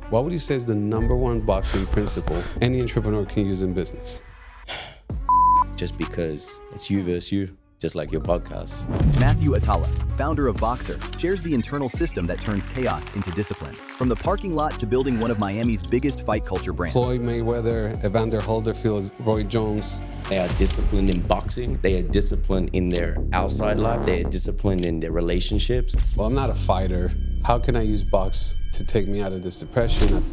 What would you say is the #1 boxing principle any entrepreneur can use in business? Just because it's you versus you, just like your podcast. Mateo Atalla, founder of BOXR, shares the internal system that turns chaos into discipline. From the parking lot to building one of Miami's biggest fight culture brands. Floyd Mayweather, Evander Holyfield, Roy Jones. They are disciplined in boxing. They are disciplined in their outside life. They are disciplined in their relationships. Well, I'm not a fighter. How can I use box to take me out of this depression?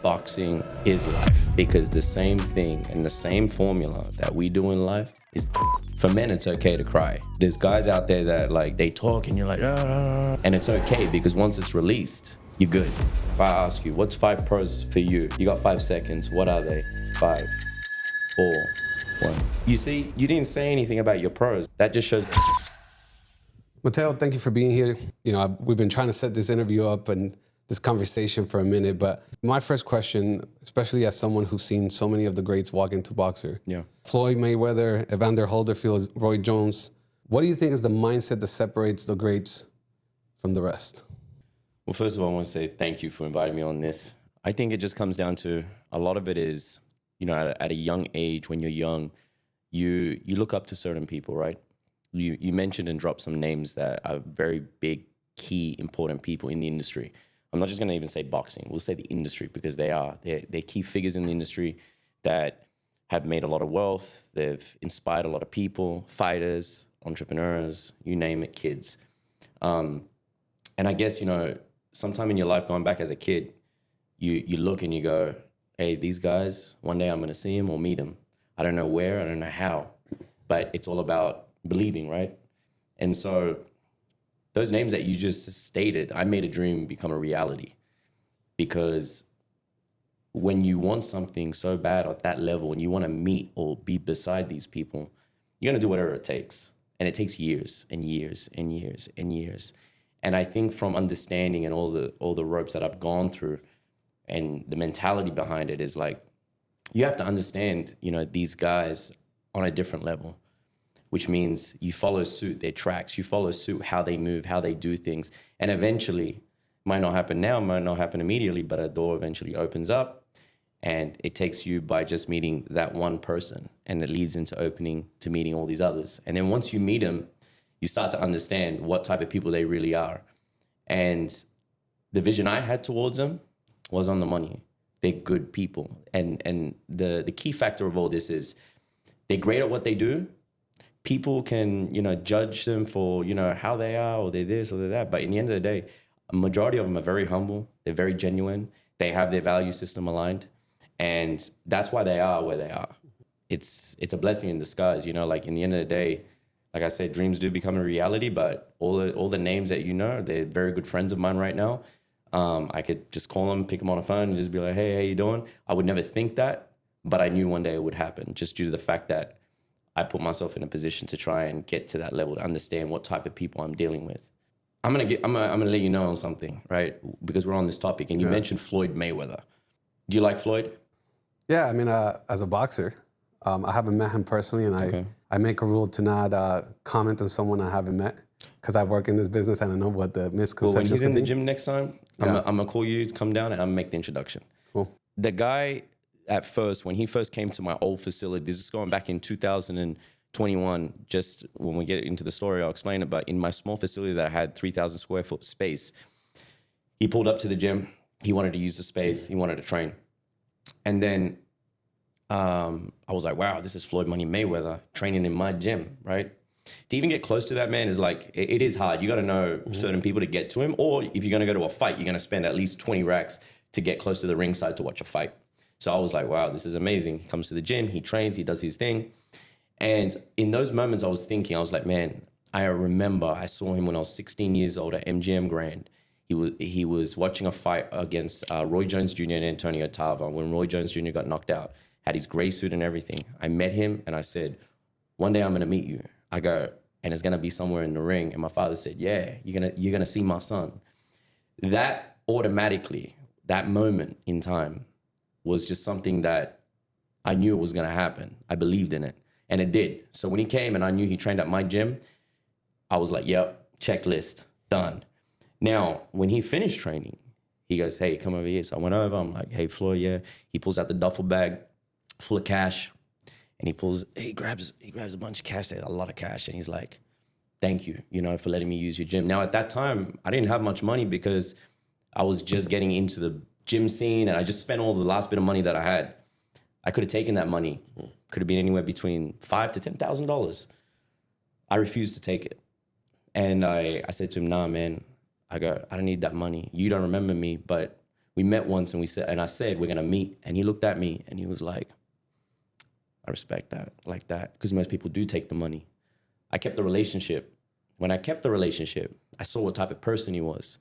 Boxing is life, because the same thing and the same formula that we do in life is, for men, it's okay to cry. There's guys out there that like, they talk and you're like, ah, and it's okay because once it's released, you're good. If I ask you, what's 5 pros for you? You got 5 seconds. What are they? 5, 4, 1. You see, you didn't say anything about your pros. That just shows. Mateo, thank you for being here. We've been trying to set this interview up and this conversation for a minute, but my first question, especially as someone who's seen so many of the greats walk into BOXR, Floyd Mayweather, Evander Holyfield, Roy Jones, what do you think is the mindset that separates the greats from the rest? Well, first of all, I want to say thank you for inviting me on this. I think it just comes down to, a lot of it is, at a young age, when you're young, you look up to certain people, right? You mentioned and dropped some names that are very big, key, important people in the industry. I'm not just going to even say boxing. We'll say the industry, because they're key figures in the industry that have made a lot of wealth. They've inspired a lot of people, fighters, entrepreneurs, you name it, kids. And I guess, sometime in your life, going back as a kid, you look and you go, hey, these guys, one day I'm going to see them or meet them. I don't know where, I don't know how, but it's all about believing, right? And so those names that you just stated, I made a dream become a reality, because when you want something so bad at that level and you want to meet or be beside these people, you're going to do whatever it takes. And it takes years and years and years and years. And I think from understanding and all the ropes that I've gone through and the mentality behind it is like, you have to understand, these guys on a different level, which means you follow suit their tracks, you follow suit how they move, how they do things. And eventually, might not happen now, might not happen immediately, but a door eventually opens up, and it takes you by just meeting that one person, and it leads into opening to meeting all these others. And then once you meet them, you start to understand what type of people they really are. And the vision I had towards them was on the money. They're good people. And the key factor of all this is they're great at what they do. People can, judge them for, how they are, or they're this or they're that. But in the end of the day, a majority of them are very humble. They're very genuine. They have their value system aligned. And that's why they are where they are. It's a blessing in disguise, like in the end of the day, like I said, dreams do become a reality, but all the names that they're very good friends of mine right now. I could just call them, pick them on the phone and just be like, hey, how you doing? I would never think that, but I knew one day it would happen, just due to the fact that I put myself in a position to try and get to that level, to understand what type of people I'm dealing with. I'm gonna let you know on something, right? Because we're on this topic, and you mentioned Floyd Mayweather. Do you like Floyd? Yeah, as a boxer, I haven't met him personally, and I make a rule to not comment on someone I haven't met, because I work in this business and I know what the misconceptions. Well, when he's in the gym next time, I'm gonna call you to come down and I'm gonna make the introduction. Cool. The guy, at first, when he first came to my old facility, this is going back in 2021, just when we get into the story, I'll explain it, but in my small facility that I had 3,000 square foot space, he pulled up to the gym. He wanted to use the space. He wanted to train. And then I was like, wow, this is Floyd Money Mayweather training in my gym, right? To even get close to that man is like, it is hard. You got to know certain people to get to him. Or if you're going to go to a fight, you're going to spend at least 20 racks to get close to the ringside to watch a fight. So I was like, wow, this is amazing. He comes to the gym, he trains, he does his thing. And in those moments I was like, man, I remember I saw him when I was 16 years old at MGM Grand. He was watching a fight against Roy Jones Jr. and Antonio Tarver. When Roy Jones Jr. got knocked out, had his gray suit and everything. I met him and I said, one day I'm gonna meet you. I go, and it's gonna be somewhere in the ring. And my father said, yeah, you're gonna see my son. That automatically, that moment in time, was just something that I knew it was going to happen. I believed in it, and it did. So when he came and I knew he trained at my gym, I was like, yep, checklist, done. Now, when he finished training, He goes, hey, come over here. So I went over. I'm like, hey, Floyd, yeah. He pulls out the duffel bag full of cash, and he grabs a bunch of cash. There's a lot of cash, and he's like, thank you, for letting me use your gym. Now, at that time, I didn't have much money because I was just getting into the gym scene, and I just spent all the last bit of money that I had. I could have taken that money. Could have been anywhere between $5,000 to $10,000. I refused to take it. And I said to him, nah, man, I don't need that money. You don't remember me, but we met once, and I said, we're going to meet. And he looked at me and he was like, I respect that, like that. Because most people do take the money. I kept the relationship. When I kept the relationship, I saw what type of person he was.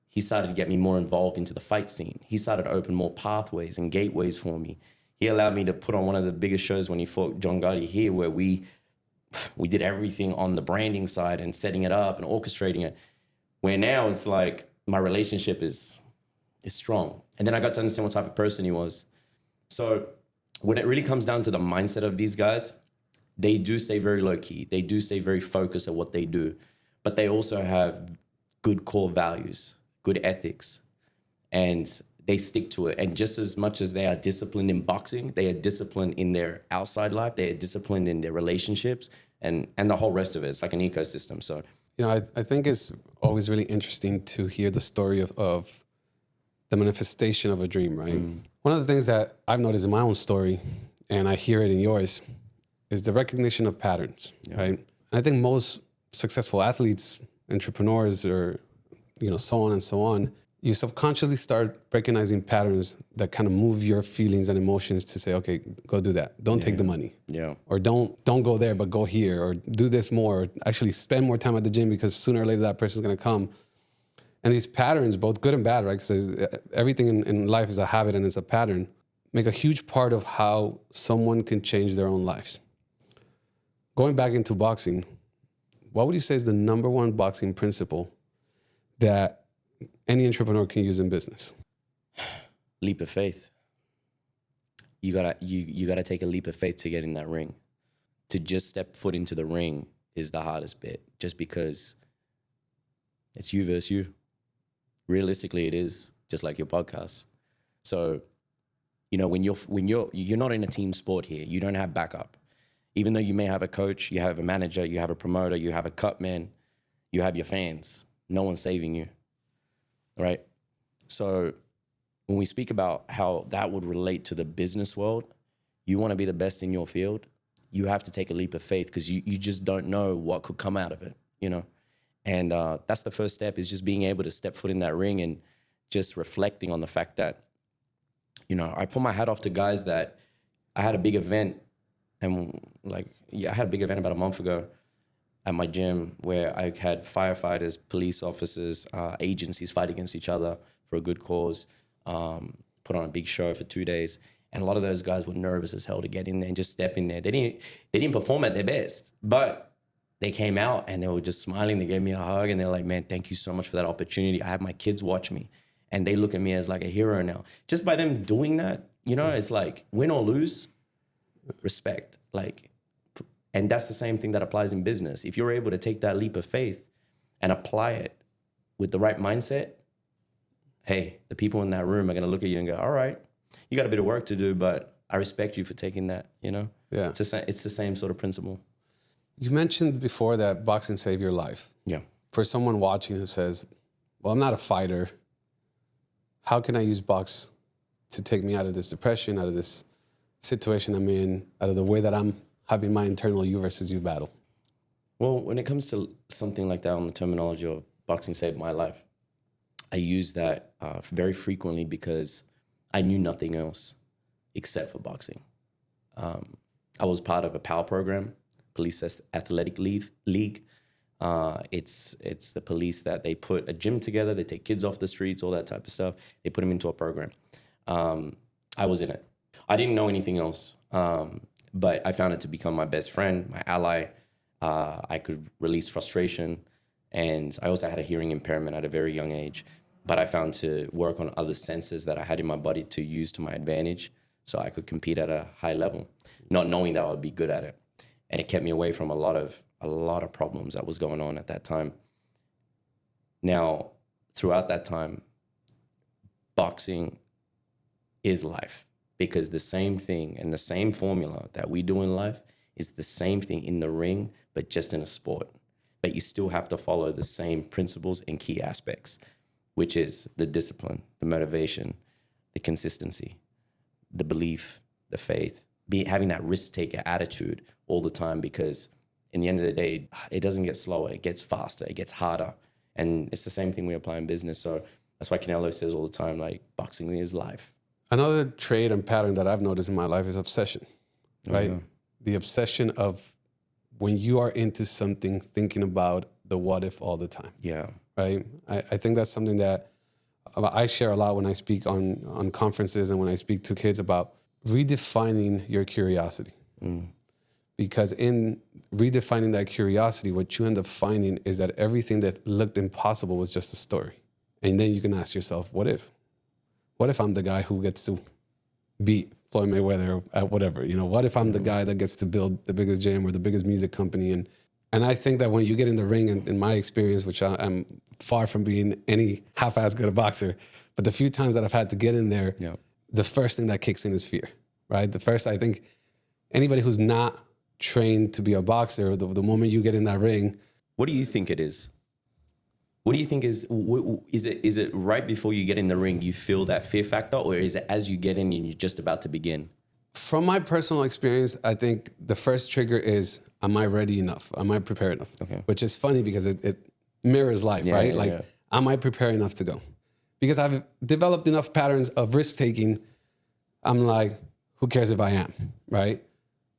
He started to get me more involved into the fight scene. He started to open more pathways and gateways for me. He allowed me to put on one of the biggest shows when he fought John Gotti here, where we did everything on the branding side and setting it up and orchestrating it. Where now it's like my relationship is strong. And then I got to understand what type of person he was. So when it really comes down to the mindset of these guys, they do stay very low key. They do stay very focused at what they do, but they also have good core values, good ethics, and they stick to it. And just as much as they are disciplined in boxing, they are disciplined in their outside life. They are disciplined in their relationships and the whole rest of it. It's like an ecosystem. So, I think it's always really interesting to hear the story of the manifestation of a dream, right? One of the things that I've noticed in my own story, and I hear it in yours, is the recognition of patterns, right? And I think most successful athletes, entrepreneurs, or so on and so on, you subconsciously start recognizing patterns that kind of move your feelings and emotions to say, okay, go do that. Don't take the money. Yeah. Or don't go there, but go here. Or do this more. Or actually spend more time at the gym because sooner or later that person's going to come. And these patterns, both good and bad, right? Because everything in life is a habit and it's a pattern, make a huge part of how someone can change their own lives. Going back into boxing, what would you say is the number one boxing principle that any entrepreneur can use in business? Leap of faith. You gotta take a leap of faith to get in that ring. To just step foot into the ring is the hardest bit, just because it's you versus you. Realistically, it is, just like your podcast. So, when you're not in a team sport here, you don't have backup. Even though you may have a coach, you have a manager, you have a promoter, you have a cut man, you have your fans. No one's saving you, right? So when we speak about how that would relate to the business world, you want to be the best in your field, you have to take a leap of faith, because you just don't know what could come out of it, And that's the first step, is just being able to step foot in that ring and just reflecting on the fact that, I put my hat off to guys that I had a big event, and I had a big event about a month ago at my gym where I had firefighters, police officers, agencies fight against each other for a good cause, put on a big show for 2 days. And a lot of those guys were nervous as hell to get in there and just step in there. They didn't perform at their best, but they came out and they were just smiling. They gave me a hug and they're like, man, thank you so much for that opportunity. I have my kids watch me and they look at me as like a hero now. Just by them doing that, it's like win or lose, respect. And that's the same thing that applies in business. If you're able to take that leap of faith and apply it with the right mindset, hey, the people in that room are going to look at you and go, all right, you got a bit of work to do, but I respect you for taking that, Yeah. It's the same sort of principle. You've mentioned before that boxing saved your life. Yeah. For someone watching who says, well, I'm not a fighter, how can I use box to take me out of this depression, out of this situation I'm in, out of the way that I'm having my internal you versus you battle? Well, when it comes to something like that, on the terminology of boxing saved my life, I use that very frequently because I knew nothing else except for boxing. I was part of a PAL program, Police Athletic League. It's the police that they put a gym together, they take kids off the streets, all that type of stuff. They put them into a program. I was in it. I didn't know anything else, but I found it to become my best friend, my ally. I could release frustration, and I also had a hearing impairment at a very young age. But I found to work on other senses that I had in my body to use to my advantage, so I could compete at a high level, not knowing that I would be good at it. And it kept me away from a lot of problems that was going on at that time. Now, throughout that time, boxing is life, because the same thing and the same formula that we do in life is the same thing in the ring, but just in a sport. But you still have to follow the same principles and key aspects, which is the discipline, the motivation, the consistency, the belief, the faith, having that risk-taker attitude all the time, because in the end of the day, it doesn't get slower, it gets faster, it gets harder. And it's the same thing we apply in business. So that's why Canelo says all the time, like, boxing is life. Another trait and pattern that I've noticed in my life is obsession, right? Yeah. The obsession of when you are into something, thinking about the what if all the time. Yeah. Right? I think that's something that I share a lot when I speak on conferences and when I speak to kids about redefining your curiosity. Because in redefining that curiosity, what you end up finding is that everything that looked impossible was just a story. And then you can ask yourself, what if? What if I'm the guy who gets to beat Floyd Mayweather at whatever? You know, what if I'm the guy that gets to build the biggest gym or the biggest music company? And I think that when you get in the ring, and in my experience, which I'm far from being any half-ass good a boxer, but the few times that I've had to get in there, the first thing that kicks in is fear, right? I think anybody who's not trained to be a boxer, the moment you get in that ring. What do you think it is? What do you think is it right before you get in the ring, you feel that fear factor, or is it as you get in and you're just about to begin? From my personal experience, I think the first trigger is, am I ready enough? Am I prepared enough? Okay. Which is funny because it mirrors life, right? Am I prepared enough to go? Because I've developed enough patterns of risk-taking, I'm like, who cares if I am, right?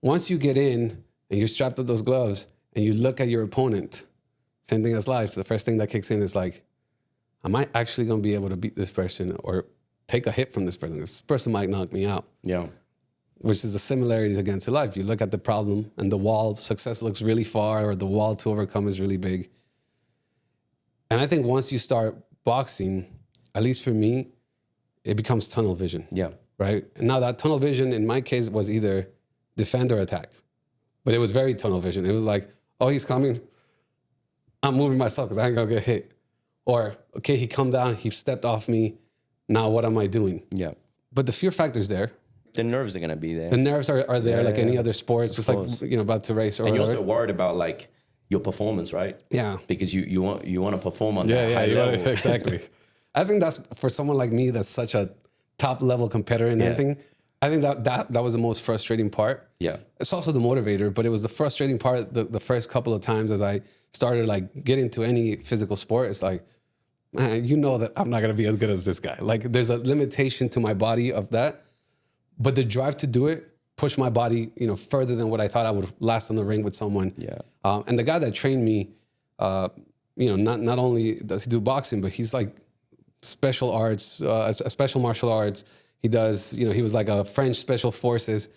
Once you get in and you're strapped with those gloves and you look at your opponent, same thing as life, the first thing that kicks in is like, am I actually going to be able to beat this person or take a hit from this person? This person might knock me out. Yeah. Which is the similarities again to life. You look at the problem and the wall, success looks really far, or the wall to overcome is really big. And I think once you start boxing, at least for me, it becomes tunnel vision. Yeah. Right? And now that tunnel vision in my case was either defend or attack. But it was very tunnel vision. It was like, oh, he's coming. I'm moving myself because I ain't gonna get hit. Or, okay, he come down, he stepped off me. Now what am I doing? Yeah. But the fear factor's there. The nerves are gonna be there. The nerves are there like any other sports, just like, you know, about to race or and whatever. You're also worried about like your performance, right? Yeah. Because you want to perform on that high level. Exactly. I think that's for someone like me that's such a top level competitor in anything. I think that was the most frustrating part. Yeah. It's also the motivator, but it was the frustrating part the first couple of times as I started like getting to any physical sport. It's like, man, you know that I'm not gonna be as good as this guy. Like there's a limitation to my body of that. But the drive to do it pushed my body, you know, further than what I thought I would last in the ring with someone. Yeah. And the guy that trained me, you know, not only does he do boxing, but he's like special arts, special martial arts. He does, you know, he was like a French special forces.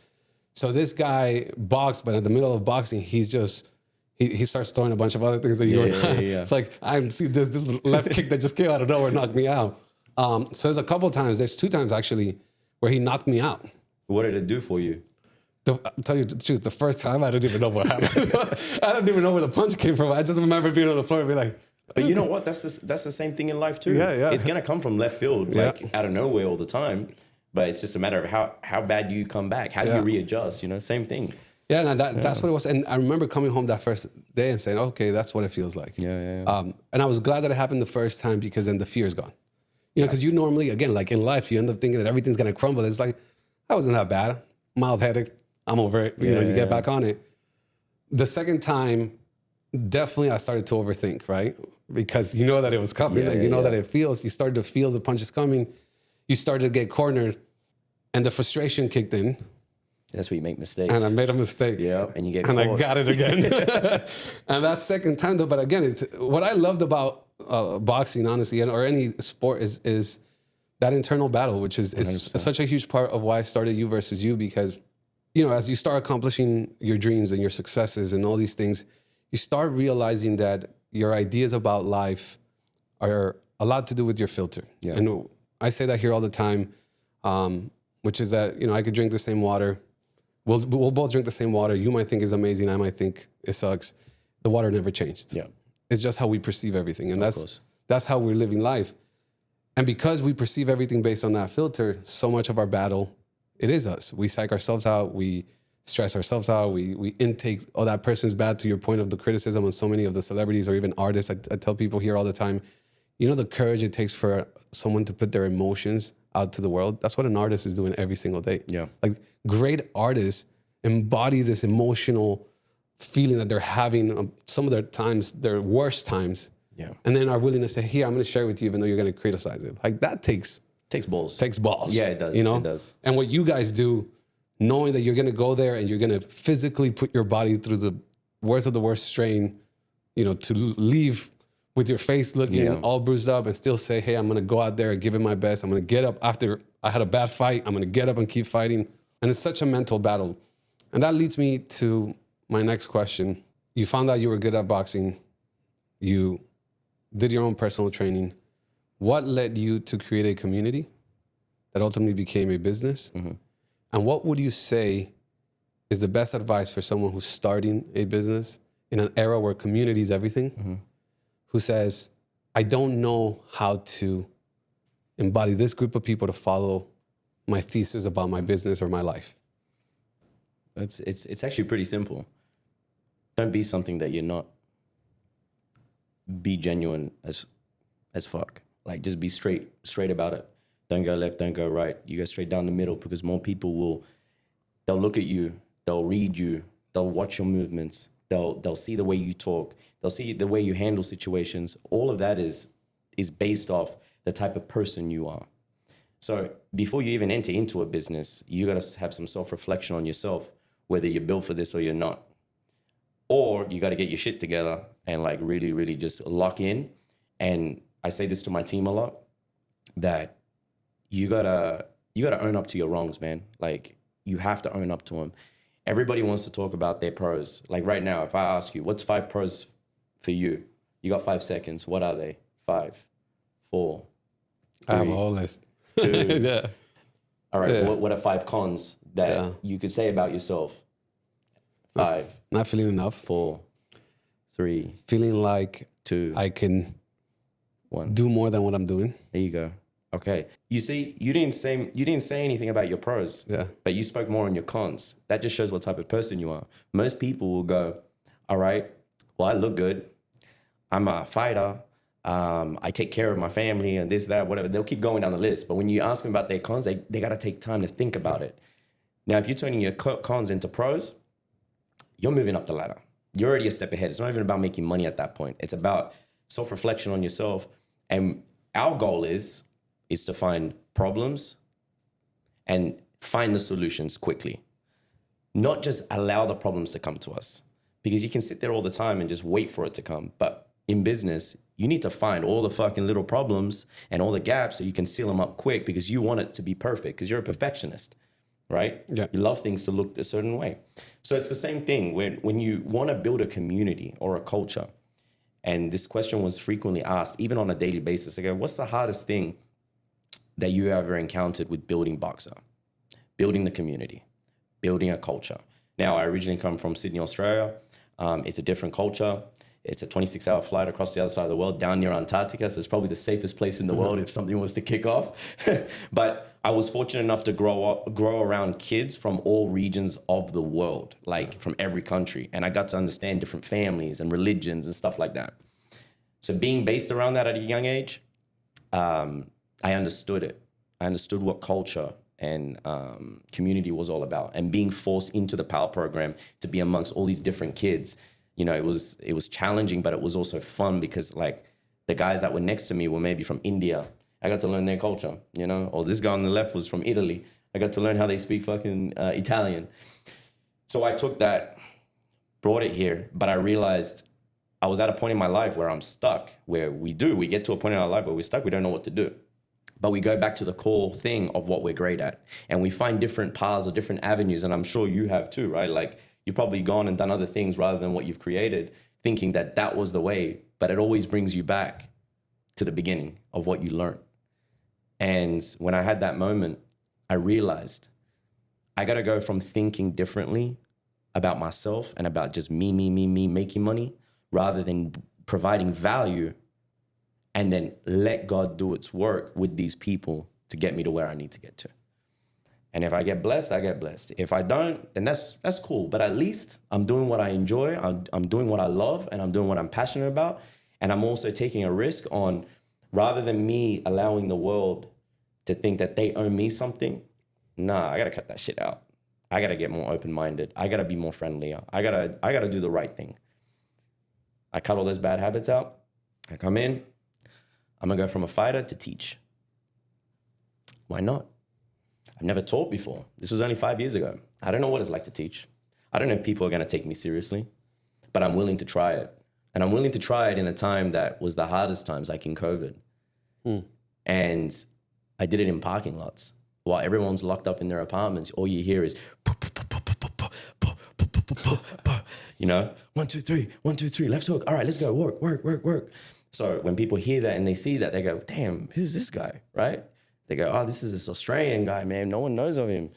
So this guy boxed, but in the middle of boxing, he's just, he starts throwing a bunch of other things that you were not. It's like, I see this left kick that just came out of nowhere, knocked me out. So there's a couple times, there's 2 times actually, where he knocked me out. What did it do for you? I'll tell you the truth, the first time I didn't even know what happened. I didn't even know where the punch came from. I just remember being on the floor and be like, but you know what? That's the same thing in life too. Yeah. It's gonna come from left field, like out of nowhere all the time. But it's just a matter of how bad you come back, how do you readjust, you know, same thing. Yeah, no, that's what it was. And I remember coming home that first day and saying, okay, that's what it feels like. And I was glad that it happened the first time because then the fear is gone. You know, because you normally, again, like in life, you end up thinking that everything's going to crumble. It's like, that wasn't that bad. Mild headache. I'm over it. You know, you get back on it. The second time, definitely I started to overthink, right? Because you know that it was coming. You know that it feels. You started to feel the punches coming. You started to get cornered. And the frustration kicked in. That's where you make mistakes. And I made a mistake. Yeah, and you get and caught. I got it again. And that second time, though, but again, it's what I loved about boxing, honestly, or any sport is that internal battle, which is such a huge part of why I started You Versus You, because, you know, as you start accomplishing your dreams and your successes and all these things, you start realizing that your ideas about life are a lot to do with your filter. Yeah. And I say that here all the time, which is that, you know, I could drink the same water. We'll both drink the same water. You might think it's amazing. I might think it sucks. The water never changed. Yeah. It's just how we perceive everything. And that's how we're living life. And because we perceive everything based on that filter, so much of our battle, it is us. We psych ourselves out. We stress ourselves out. We intake, oh, that person's bad, to your point of the criticism on so many of the celebrities or even artists. I tell people here all the time, you know, the courage it takes for someone to put their emotions out to the world. That's what an artist is doing every single day. Yeah. Like great artists embody this emotional feeling that they're having some of their times, their worst times. Yeah. And then are willing to say, here, I'm going to share it with you, even though you're going to criticize it. Like that takes balls. Takes balls. Yeah, it does. You know? It does. And what you guys do, knowing that you're going to go there and you're going to physically put your body through the worst of the worst strain, you know, to leave with your face looking all bruised up and still say, hey, I'm going to go out there and give it my best. I'm going to get up after I had a bad fight. I'm going to get up and keep fighting. And it's such a mental battle. And that leads me to my next question. You found out you were good at boxing. You did your own personal training. What led you to create a community that ultimately became a business? Mm-hmm. And what would you say is the best advice for someone who's starting a business in an era where community is everything, who says, I don't know how to embody this group of people to follow my thesis about my business or my life? It's actually pretty simple. Don't be something that you're not. Be genuine as fuck. Like just be straight about it. Don't go left, don't go right. You go straight down the middle, because more people they'll look at you, they'll read you, they'll watch your movements, they'll see the way you talk, they'll see the way you handle situations. All of that is based off the type of person you are. So before you even enter into a business, you got to have some self-reflection on yourself, whether you're built for this or you're not. Or you got to get your shit together and like really, really just lock in. And I say this to my team a lot, that you gotta own up to your wrongs, man. Like you have to own up to them. Everybody wants to talk about their pros. Like right now, if I ask you, what's 5 pros for you? You got 5 seconds. What are they? 5, 4, 3, I have a whole list. 2. Yeah. All right. Yeah. What are 5 cons that you could say about yourself? 5. Not feeling enough. 4, 3. Feeling like 2. I can 1. Do more than what I'm doing. There you go. Okay. You see, you didn't say anything about your pros. Yeah. But you spoke more on your cons. That just shows what type of person you are. Most people will go, all right, well, I look good. I'm a fighter. I take care of my family and this, that, whatever. They'll keep going down the list. But when you ask them about their cons, they got to take time to think about it. Now, if you're turning your cons into pros, you're moving up the ladder. You're already a step ahead. It's not even about making money at that point. It's about self-reflection on yourself. And our goal is to find problems and find the solutions quickly. Not just allow the problems to come to us. Because you can sit there all the time and just wait for it to come. But in business, you need to find all the fucking little problems and all the gaps so you can seal them up quick, because you want it to be perfect, because you're a perfectionist, right? Yeah. You love things to look a certain way. So it's the same thing when you want to build a community or a culture. And this question was frequently asked, even on a daily basis. I go, what's the hardest thing that you ever encountered with building BOXR? Building the community, building a culture. Now, I originally come from Sydney, Australia. It's a different culture. It's a 26-hour flight across the other side of the world, down near Antarctica. So it's probably the safest place in the world if something was to kick off. But I was fortunate enough to grow around kids from all regions of the world, like from every country. And I got to understand different families and religions and stuff like that. So being based around that at a young age, I understood it. I understood what culture and community was all about. And being forced into the PAL program to be amongst all these different kids, you know, it was challenging, but it was also fun, because like the guys that were next to me were maybe from India. I got to learn their culture, you know, or this guy on the left was from Italy. I got to learn how they speak fucking Italian. So I took that, brought it here, but I realized I was at a point in my life where I'm stuck, where we get to a point in our life where we're stuck, we don't know what to do. But we go back to the core thing of what we're great at. And we find different paths or different avenues. And I'm sure you have too, right? Like you've probably gone and done other things rather than what you've created, thinking that was the way. But it always brings you back to the beginning of what you learned. And when I had that moment, I realized I got to go from thinking differently about myself and about just me making money, rather than providing value and then let God do its work with these people to get me to where I need to get to. And if I get blessed, I get blessed. If I don't, then that's cool. But at least I'm doing what I enjoy. I'm doing what I love, and I'm doing what I'm passionate about. And I'm also taking a risk on, rather than me allowing the world to think that they owe me something. Nah, I gotta cut that shit out. I gotta get more open-minded. I gotta be more friendlier. I gotta do the right thing. I cut all those bad habits out. I come in. I'm gonna go from a fighter to teach. Why not? I've never taught before. This was only 5 years ago. I don't know what it's like to teach. I don't know if people are gonna take me seriously, but I'm willing to try it. And I'm willing to try it in a time that was the hardest times, like in COVID. And I did it in parking lots while everyone's locked up in their apartments. All you hear is, you know, 1, 2, 3, 1, 2, 3, left hook. All right, let's go, work, work, work, work. So when people hear that and they see that, they go, damn, who's this guy, right? They go, oh, this is this Australian guy, man. No one knows of him.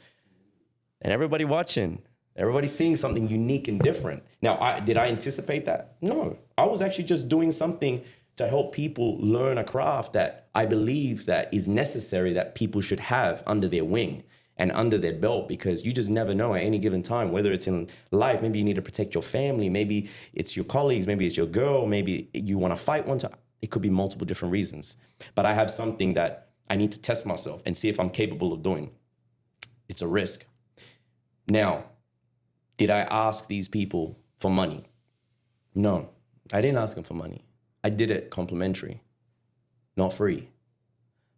And everybody watching, everybody's seeing something unique and different. Now, did I anticipate that? No, I was actually just doing something to help people learn a craft that I believe that is necessary, that people should have under their wing and under their belt, because you just never know at any given time, whether it's in life, maybe you need to protect your family, maybe it's your colleagues, maybe it's your girl, maybe you want to fight one time. It could be multiple different reasons. But I have something that I need to test myself and see if I'm capable of doing. It's a risk. Now, did I ask these people for money? No, I didn't ask them for money. I did it complimentary, not free.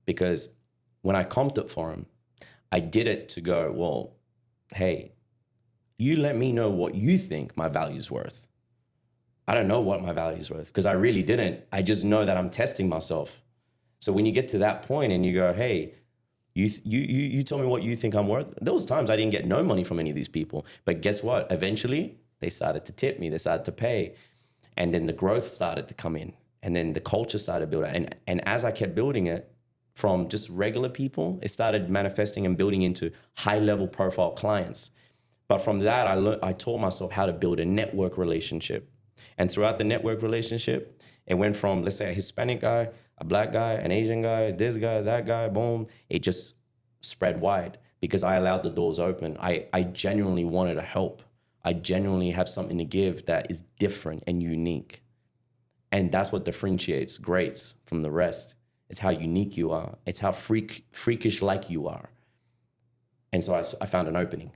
Because when I comped it for them, I did it to go, well, hey, you let me know what you think my value's worth. I don't know what my value's worth, because I really didn't. I just know that I'm testing myself. So when you get to that point and you go, hey, you tell me what you think I'm worth. There was times I didn't get no money from any of these people. But guess what? Eventually, they started to tip me. They started to pay. And then the growth started to come in. And then the culture started building. And as I kept building it, from just regular people, it started manifesting and building into high-level profile clients. But from that, I taught myself how to build a network relationship. And throughout the network relationship, it went from, let's say, a Hispanic guy, a black guy, an Asian guy, this guy, that guy, boom. It just spread wide because I allowed the doors open. I genuinely wanted to help. I genuinely have something to give that is different and unique. And that's what differentiates greats from the rest. It's how unique you are. It's how freakish like you are. And so I found an opening.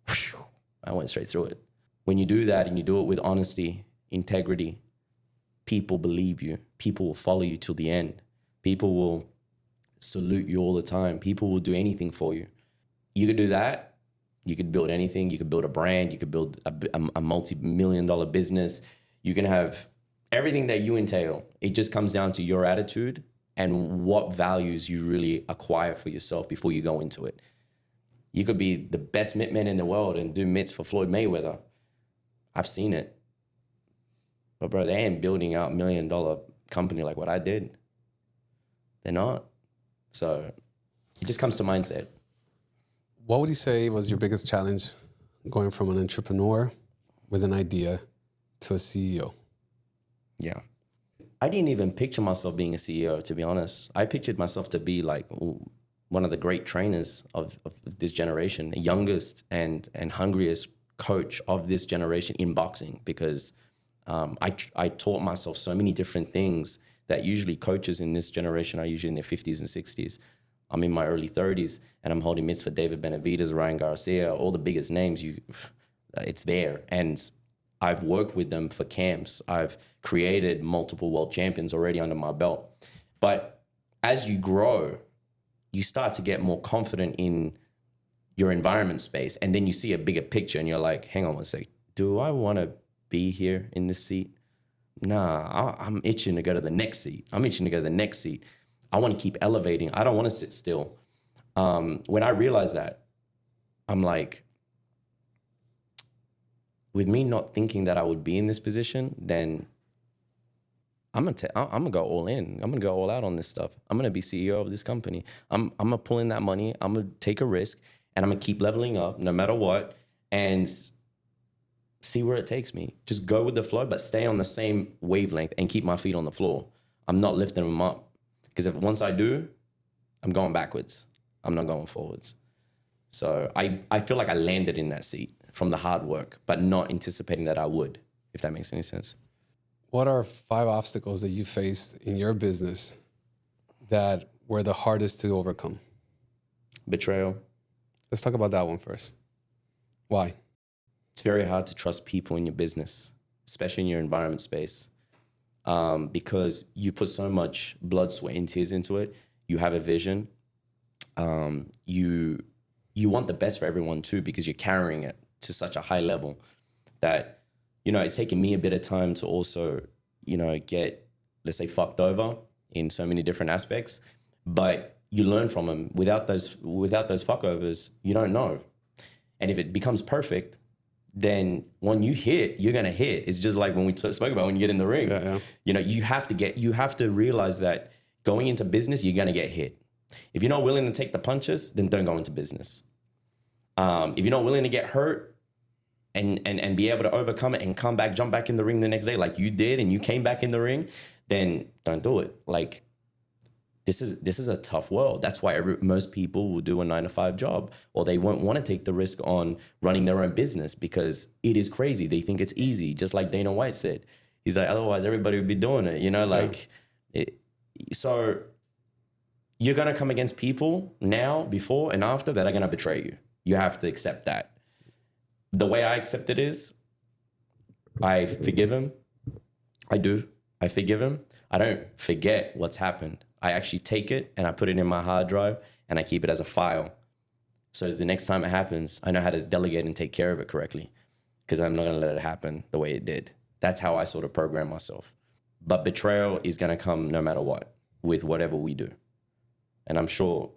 Whew, I went straight through it. When you do that and you do it with honesty, integrity, people believe you. People will follow you till the end. People will salute you all the time. People will do anything for you. You could do that. You could build anything. You could build a brand. You could build a multi-million-dollar business. You can have everything that you entail. It just comes down to your attitude and what values you really acquire for yourself before you go into it. You could be the best mitt man in the world and do mitts for Floyd Mayweather. I've seen it. But bro, they ain't building out $1 million company like what I did. They're not. So it just comes to mindset. What would you say was your biggest challenge going from an entrepreneur with an idea to a CEO? Yeah. I didn't even picture myself being a CEO, to be honest. I pictured myself to be like one of the great trainers of this generation, the youngest and hungriest coach of this generation in boxing, because I taught myself so many different things that usually coaches in this generation are usually in their 50s and 60s. I'm in my early 30s and I'm holding mitts for David Benavidez, Ryan Garcia, all the biggest names. It's there. And I've worked with them for camps. I've created multiple world champions already under my belt. But as you grow, you start to get more confident in your environment space. And then you see a bigger picture and you're like, hang on one sec. Do I want to be here in this seat? Nah, I'm itching to go to the next seat. I'm itching to go to the next seat. I want to keep elevating. I don't want to sit still. When I realized that, I'm like, with me not thinking that I would be in this position, then I'm gonna go all in. I'm gonna go all out on this stuff. I'm gonna be CEO of this company. I'm gonna pull in that money. I'm gonna take a risk, and I'm gonna keep leveling up no matter what, and see where it takes me. Just go with the flow, but stay on the same wavelength and keep my feet on the floor. I'm not lifting them up. Because if once I do, I'm going backwards. I'm not going forwards. So I feel like I landed in that seat from the hard work, but not anticipating that I would, if that makes any sense. What are 5 obstacles that you faced in your business that were the hardest to overcome? Betrayal. Let's talk about that one first. Why? It's very hard to trust people in your business, especially in your environment space, because you put so much blood, sweat, and tears into it. You have a vision. You want the best for everyone too, because you're carrying it to such a high level that, you know, it's taken me a bit of time to also, you know, get, let's say, fucked over in so many different aspects. But you learn from them. Without those fuckovers, you don't know. And if it becomes perfect, then when you hit, you're gonna hit. It's just like when we spoke about when you get in the ring. Yeah. You know, you have to realize that going into business, you're gonna get hit. If you're not willing to take the punches, then don't go into business. If you're not willing to get hurt and be able to overcome it and come back, jump back in the ring the next day like you did, and you came back in the ring, then don't do it. Like, this is a tough world. That's why most people will do a 9-to-5 job, or they won't want to take the risk on running their own business because it is crazy. They think it's easy, just like Dana White said. He's like, otherwise everybody would be doing it, you know, like so you're going to come against people now, before and after, that are going to betray you. You have to accept that. The way I accept it is I forgive him. I do. I forgive him. I don't forget what's happened. I actually take it and I put it in my hard drive and I keep it as a file. So the next time it happens, I know how to delegate and take care of it correctly, because I'm not going to let it happen the way it did. That's how I sort of program myself. But betrayal is going to come no matter what, with whatever we do. And I'm sure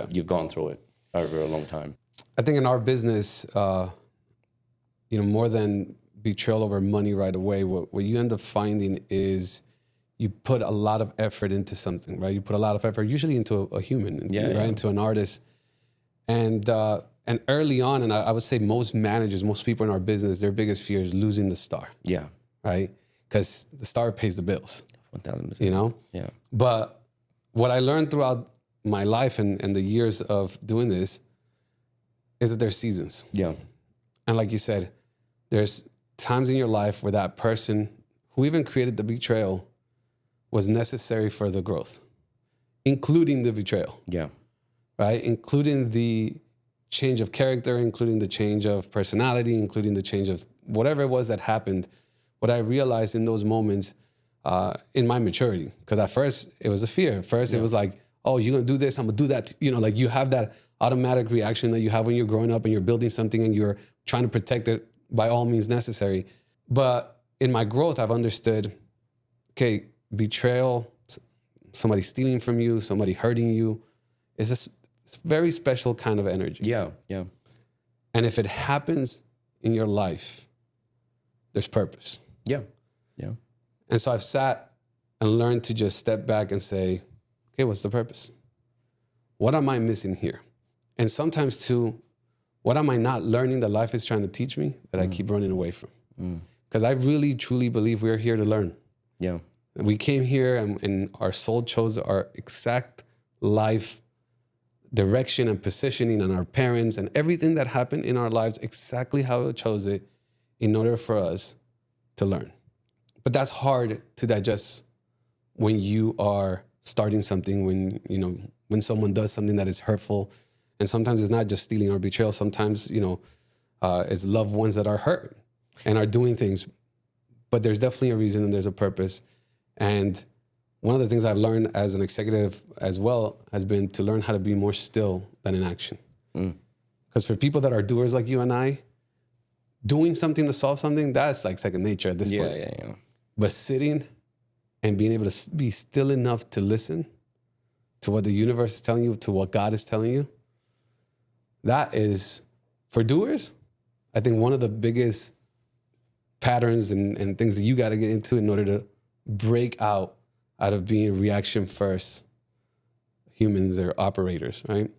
you've gone through it over a long time. I think in our business, more than betrayal over money right away, what you end up finding is you put a lot of effort into something, right? You put a lot of effort, usually into a human, into an artist. And early on, and I would say most managers, most people in our business, their biggest fear is losing the star. Yeah. Right? Because the star pays the bills. 1,000%. You know? Yeah. But what I learned throughout my life and the years of doing this is that there's seasons. Yeah. And like you said, there's times in your life where that person who even created the betrayal was necessary for the growth, including the betrayal. Yeah. Right? Including the change of character, including the change of personality, including the change of whatever it was that happened. What I realized in those moments in my maturity, because at first it was a fear. At first it was like, oh, you're going to do this, I'm going to do that. You know, like you have that automatic reaction that you have when you're growing up and you're building something and you're trying to protect it by all means necessary. But in my growth, I've understood, okay, betrayal, somebody stealing from you, somebody hurting you, is a very special kind of energy. Yeah, yeah. And if it happens in your life, there's purpose. Yeah, yeah. And so I've sat and learned to just step back and say, okay, what's the purpose? What am I missing here? And sometimes too, what am I not learning that life is trying to teach me that I keep running away from? Because I really, truly believe we're here to learn. Yeah. We came here and our soul chose our exact life direction and positioning, and our parents and everything that happened in our lives exactly how it chose it in order for us to learn. But that's hard to digest when you are starting something, when someone does something that is hurtful. And sometimes it's not just stealing or betrayal. Sometimes, it's loved ones that are hurt and are doing things. But there's definitely a reason and there's a purpose. And one of the things I've learned as an executive as well has been to learn how to be more still than in action. Because for people that are doers like you and I, doing something to solve something, that's like second nature at this point. Yeah. But sitting and being able to be still enough to listen to what the universe is telling you, to what God is telling you, that is, for doers, I think one of the biggest patterns and things that you got to get into in order to break out of being reaction first humans or operators, right?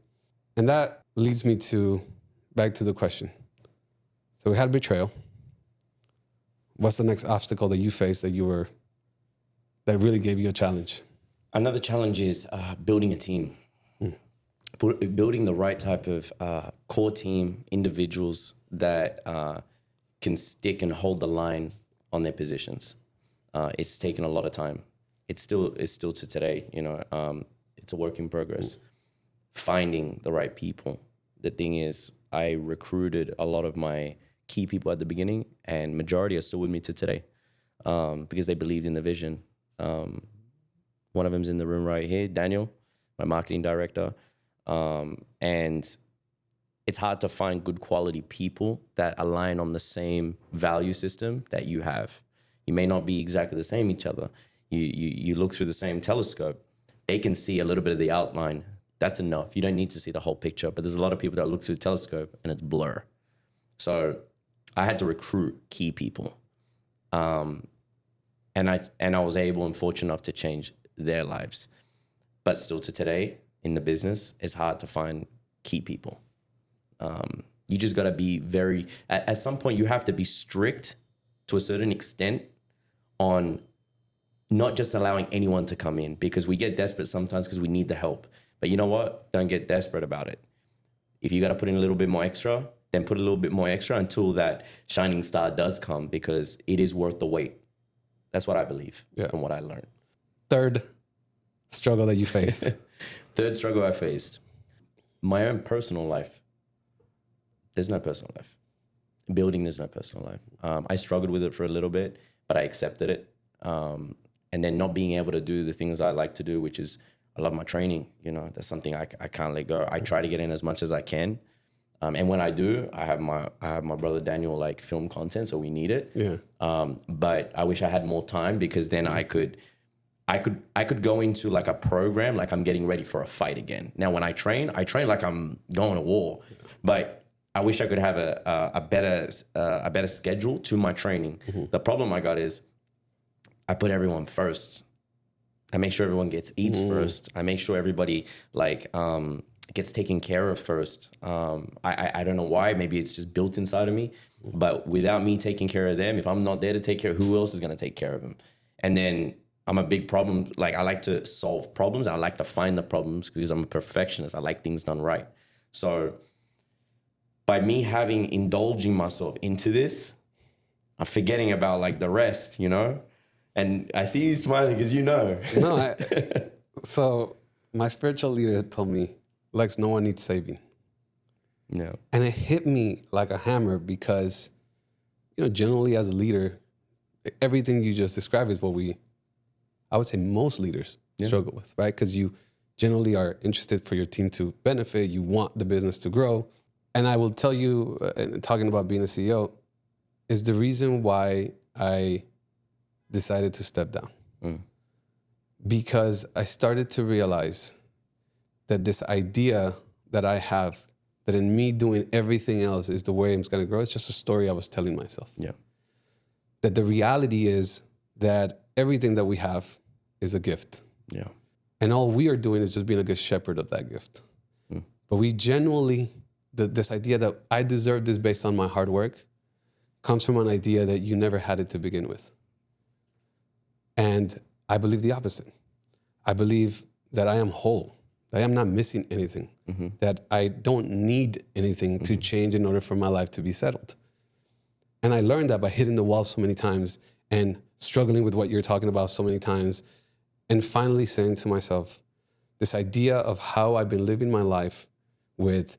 And that leads me back to the question. So we had betrayal. What's the next obstacle that you faced that that really gave you a challenge? Another challenge is building a team. Building the right type of core team, individuals that can stick and hold the line on their positions. It's taken a lot of time. It's still to today, it's a work in progress. Finding the right people. The thing is, I recruited a lot of my key people at the beginning, and majority are still with me to today because they believed in the vision. One of them's in the room right here, Daniel, my marketing director. And it's hard to find good quality people that align on the same value system that you have. You may not be exactly the same each other. You look through the same telescope. They can see a little bit of the outline. That's enough. You don't need to see the whole picture. But there's a lot of people that look through the telescope and it's blur. So I had to recruit key people. And I was able and fortunate enough to change their lives. But still to today, in the business, it's hard to find key people. You just got to be at some point, you have to be strict to a certain extent on not just allowing anyone to come in, because we get desperate sometimes because we need the help. But you know what? Don't get desperate about it. If you got to put in a little bit more extra, then put a little bit more extra until that shining star does come, because it is worth the wait. That's what I believe from what I learned. Third struggle that you faced. Third struggle I faced. My own personal life. There's no personal life. Building, there's no personal life. I struggled with it for a little bit, but I accepted it. And then not being able to do the things I like to do, which is, I love my training. That's something I can't let go. I try to get in as much as I can. And when I do, I have my brother Daniel film content, so we need it. Yeah. But I wish I had more time, because then I could go into a program like I'm getting ready for a fight again. Now, when I train like I'm going to war. But I wish I could have a better schedule to my training. Mm-hmm. The problem I got is I put everyone first. I make sure everyone eats first. I make sure everybody gets taken care of first. I don't know why. Maybe it's just built inside of me. But without me taking care of them, if I'm not there to take care, who else is going to take care of them? And then I'm a big problem. I like to solve problems. I like to find the problems because I'm a perfectionist. I like things done right. So by me indulging myself into this, I'm forgetting about the rest, And I see you smiling because No, so my spiritual leader told me, Lex, no one needs saving. Yeah. And it hit me like a hammer because, generally as a leader, everything you just described is what I would say most leaders struggle with, right? Because you generally are interested for your team to benefit. You want the business to grow. And I will tell you, talking about being a CEO, is the reason why I decided to step down. Because I started to realize that this idea that I have, that in me doing everything else is the way I'm going to grow, it's just a story I was telling myself. Yeah. That the reality is that everything that we have is a gift. Yeah. And all we are doing is just being a good shepherd of that gift. But we genuinely, this idea that I deserve this based on my hard work comes from an idea that you never had it to begin with. And I believe the opposite. I believe that I am whole, that I am not missing anything, that I don't need anything to change in order for my life to be settled. And I learned that by hitting the wall so many times and struggling with what you're talking about so many times, and finally saying to myself, this idea of how I've been living my life with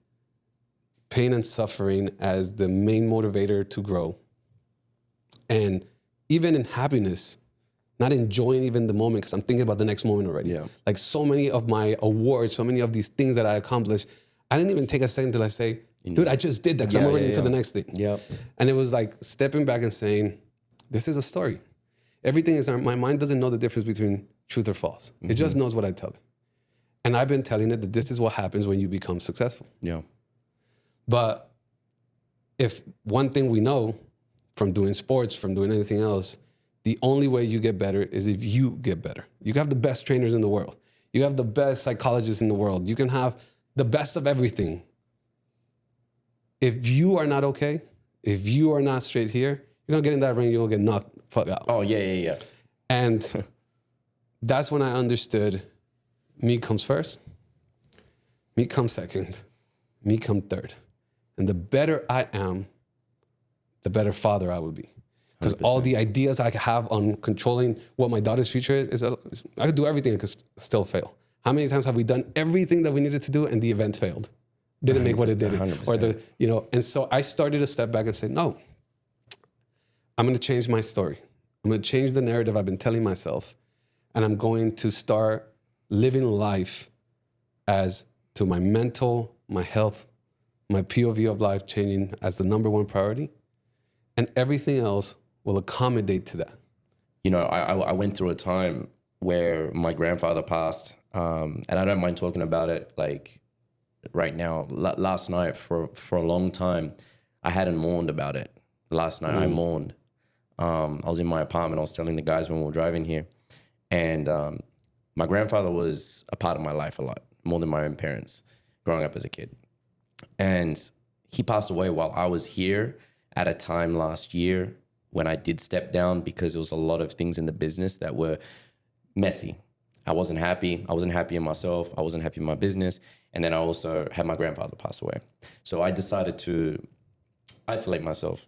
pain and suffering as the main motivator to grow. And even in happiness, not enjoying even the moment because I'm thinking about the next moment already. Yeah. Like so many of my awards, so many of these things that I accomplished, I didn't even take a second till I say, dude, I just did that because I'm already into the next thing. Yep. And it was like stepping back and saying, this is a story. Everything is, my mind doesn't know the difference between truth or false. It just knows what I tell it. And I've been telling it that this is what happens when you become successful. Yeah. But if one thing we know from doing sports, from doing anything else, the only way you get better is if you get better. You can have the best trainers in the world. You have the best psychologists in the world. You can have the best of everything. If you are not okay, if you are not straight here, you're gonna get in that ring, you're gonna get knocked the fuck out. Oh, yeah. And that's when I understood me comes first, me comes second, me come third. And the better I am, the better father I will be. Because all the ideas I have on controlling what my daughter's future is I could do everything and could still fail. How many times have we done everything that we needed to do and the event failed? Didn't make what it did. 100%. Or and so I started to step back and say, no, I'm going to change my story. I'm going to change the narrative I've been telling myself. And I'm going to start living life as to my mental, my health, my POV of life changing as the number one priority. And everything else will accommodate to that. You know, I went through a time where my grandfather passed, and I don't mind talking about it like right now. Last night, for a long time, I hadn't mourned about it. Last night I mourned. I was in my apartment. I was telling the guys when we were driving here. And my grandfather was a part of my life a lot, more than my own parents, growing up as a kid. And he passed away while I was here at a time last year when I did step down because there was a lot of things in the business that were messy. I wasn't happy. I wasn't happy in myself. I wasn't happy in my business. And then I also had my grandfather pass away. So I decided to isolate myself.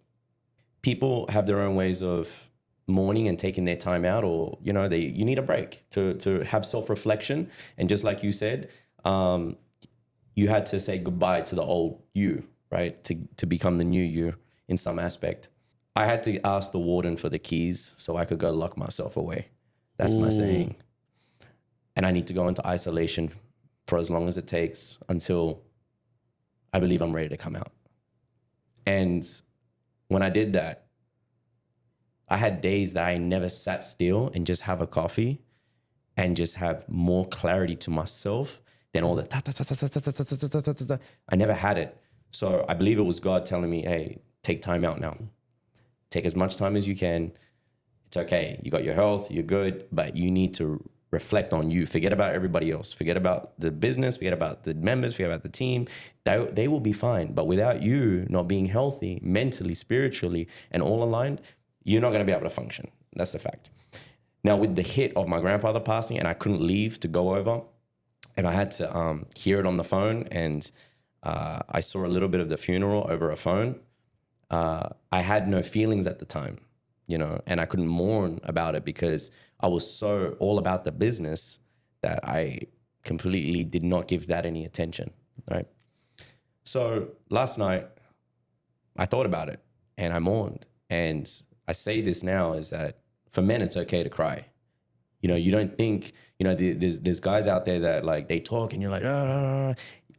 People have their own ways of mourning and taking their time out, or, you know, you need a break to have self-reflection. And just like you said, you had to say goodbye to the old you, right? To become the new you in some aspect. I had to ask the warden for the keys so I could go lock myself away. That's my saying. And I need to go into isolation for as long as it takes until I believe I'm ready to come out. And when I did that, I had days that I never sat still and just have a coffee and just have more clarity to myself than all the I never had it. So I believe it was God telling me, hey, take time out now. Take as much time as you can. It's okay. You got your health, you're good, but you need to reflect on you. Forget about everybody else. Forget about the business. Forget about the members. Forget about the team. They will be fine. But without you not being healthy, mentally, spiritually, and all aligned, you're not going to be able to function. That's the fact. Now, with the hit of my grandfather passing, and I couldn't leave to go over, and I had to hear it on the phone, and I saw a little bit of the funeral over a phone. I had no feelings at the time, you know, and I couldn't mourn about it because I was so all about the business that I completely did not give that any attention, right? So last night, I thought about it and I mourned. And I say this now is that for men, it's okay to cry. You know, you don't think, you know, there's guys out there that like they talk and you're like,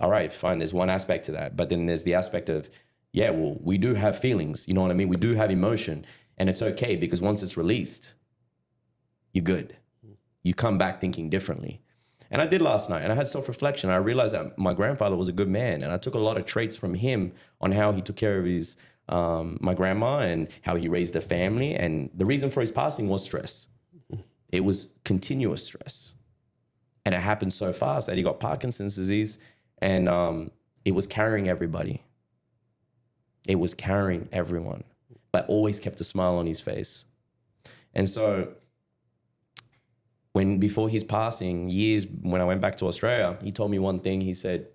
all right, fine. There's one aspect to that. But then there's the aspect of, yeah, well, we do have feelings. You know what I mean? We do have emotion. And it's okay because once it's released, you're good. You come back thinking differently. And I did last night and I had self-reflection. I realized that my grandfather was a good man. And I took a lot of traits from him on how he took care of his, my grandma and how he raised a family. And the reason for his passing was stress. It was continuous stress. And it happened so fast that he got Parkinson's disease and it was carrying everybody. It was carrying everyone, but always kept a smile on his face. And so before his passing, years when I went back to Australia, he told me one thing. He said,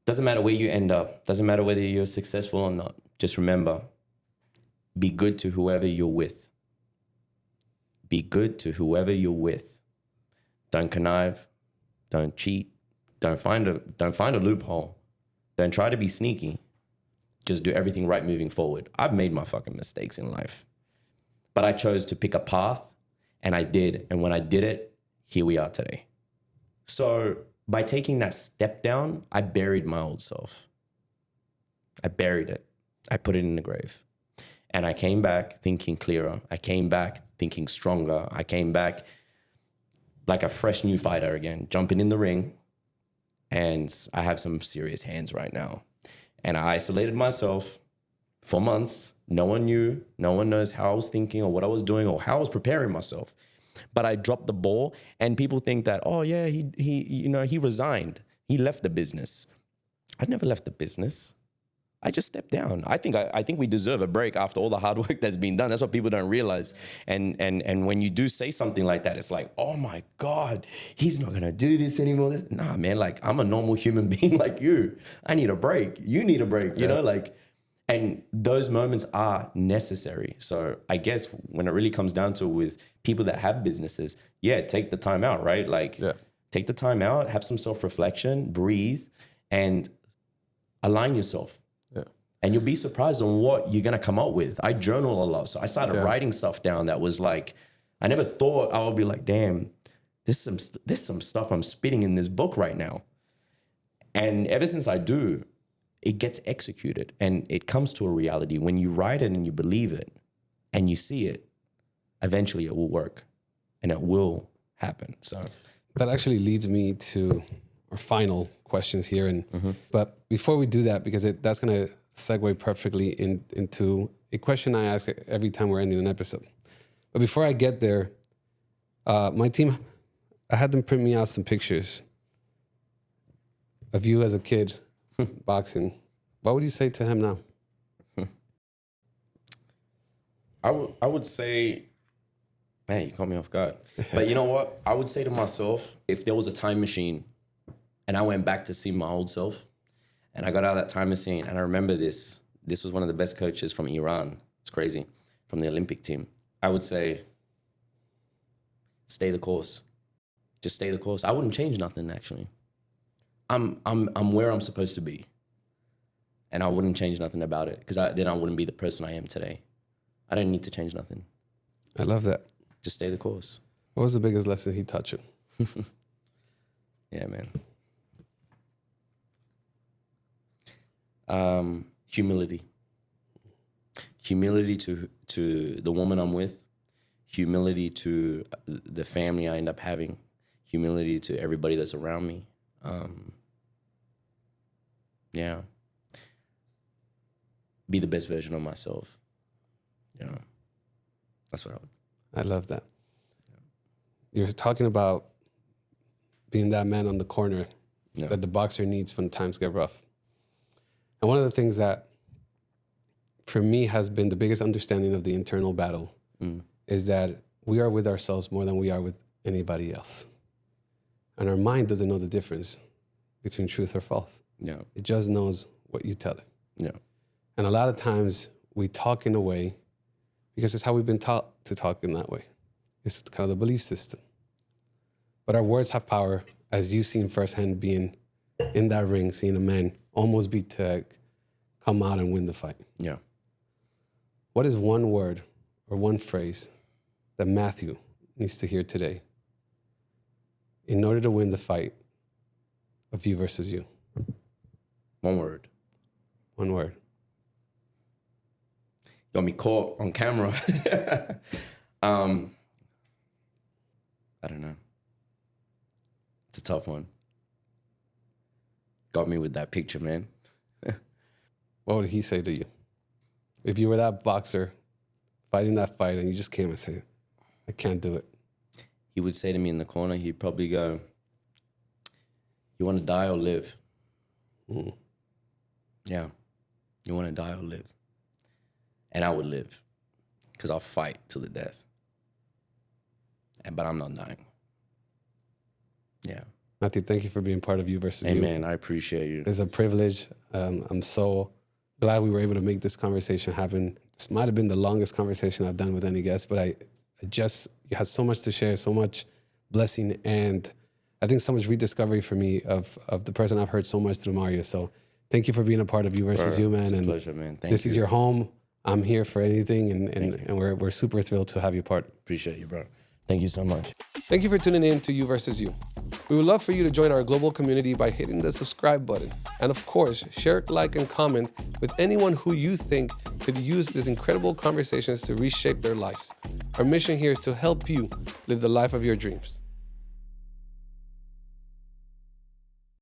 doesn't matter where you end up, doesn't matter whether you're successful or not. Just remember, be good to whoever you're with. Be good to whoever you're with. Don't connive, don't cheat, don't find a loophole. Don't try to be sneaky. Just do everything right moving forward. I've made my fucking mistakes in life, but I chose to pick a path and I did. And when I did it, here we are today. So by taking that step down, I buried my old self. I buried it. I put it in the grave. And I came back thinking clearer. I came back thinking stronger. I came back like a fresh new fighter again, jumping in the ring. And I have some serious hands right now. And I isolated myself for months. No one knew. No one knows how I was thinking or what I was doing or how I was preparing myself. But I dropped the ball and people think that, oh yeah, he resigned. He left the business. I never left the business. I just stepped down. I think we deserve a break after all the hard work that's been done. That's what people don't realize. And when you do say something like that, it's like, oh my God, he's not gonna do this anymore. Nah, man, like I'm a normal human being like you. I need a break. You need a break, you know, like, and those moments are necessary. So I guess when it really comes down to it with people that have businesses, take the time out, right? Like take the time out, have some self-reflection, breathe, and align yourself. And you'll be surprised on what you're gonna come up with. I journal a lot. So I started writing stuff down that was like, I never thought I would be like, damn, there's some stuff I'm spitting in this book right now. And ever since I do, it gets executed and it comes to a reality. When you write it and you believe it and you see it, eventually it will work and it will happen. So that actually leads me to our final questions here. And but before we do that, because that's gonna segue perfectly into a question I ask every time we're ending an episode. But before I get there, my team, I had them print me out some pictures of you as a kid boxing. What would you say to him now? I would say, man, you caught me off guard. But you know what? I would say to myself, if there was a time machine and I went back to see my old self, and I got out of that time machine, and I remember this. This was one of the best coaches from Iran. It's crazy, from the Olympic team. I would say, stay the course. Just stay the course. I wouldn't change nothing, actually. I'm where I'm supposed to be, and I wouldn't change nothing about it because then I wouldn't be the person I am today. I don't need to change nothing. I love that. Just stay the course. What was the biggest lesson he taught you? Yeah, man. Humility to the woman I'm with, humility to the family I end up having, humility to everybody that's around me. Be the best version of myself. You know, that's what I would. I love that. You're talking about being that man on the corner that the boxer needs when times get rough. And one of the things that, for me, has been the biggest understanding of the internal battle is that we are with ourselves more than we are with anybody else. And our mind doesn't know the difference between truth or false. Yeah. It just knows what you tell it. Yeah. And a lot of times we talk in a way because it's how we've been taught to talk in that way. It's kind of the belief system. But our words have power, as you've seen firsthand being in that ring, seeing a man almost beat Tag, come out and win the fight. Yeah. What is one word or one phrase that Matthew needs to hear today in order to win the fight of you versus you? One word. One word. Got me caught on camera. I don't know. It's a tough one. Got me with that picture, man. What would he say to you? If you were that boxer fighting that fight and you just came and said, I can't do it. He would say to me in the corner, he'd probably go, you want to die or live? Yeah. You want to die or live? And I would live because I'll fight to the death. But I'm not dying. Yeah. Matthew, thank you for being part of You Versus You. Amen. I appreciate you. It's a privilege. I'm so glad we were able to make this conversation happen. This might have been the longest conversation I've done with any guest, but you had so much to share, so much blessing, and I think so much rediscovery for me of the person I've heard so much through Mario. So thank you for being a part of You Versus You, man. It's a pleasure, man. Thank you. This is your home. I'm here for anything, and we're super thrilled to have you part. Appreciate you, bro. Thank you so much. Thank you for tuning in to You Versus You. We would love for you to join our global community by hitting the subscribe button. And of course, share, like, and comment with anyone who you think could use these incredible conversations to reshape their lives. Our mission here is to help you live the life of your dreams.